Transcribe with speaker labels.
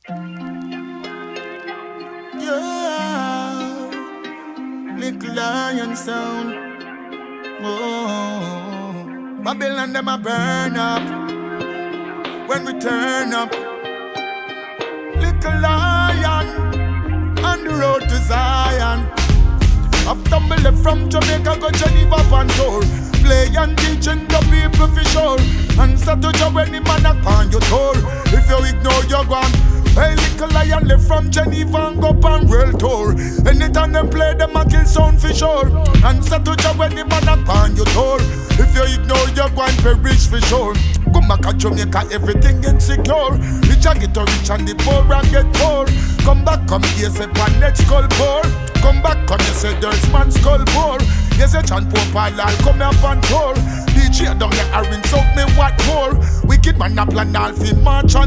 Speaker 1: Yeah, little lion sound. Oh, Babylon them a burn up when we turn up. Little lion on the road to Zion. After me left from Jamaica, go Geneva on tour. Play and teaching the people for sure. Answer to job when the man knock on your door. If you ignore, you're gone. Hey, little lion left from Geneva and go on world tour. Anytime them play, them a kill sound for sure. Answer to job when the man knock on your door. If you ignore, you're going perish for sure. Come back to Jamaica, everything insecure. Rich and get rich and the poor and get poor. Come back, come here, say pan next skull poor. Come back, come here, say dirt man skull poor. Yes, a chant poor I'll come up and tour. DJ down here, I rinse out me what more. Wicked man a plan all fi march and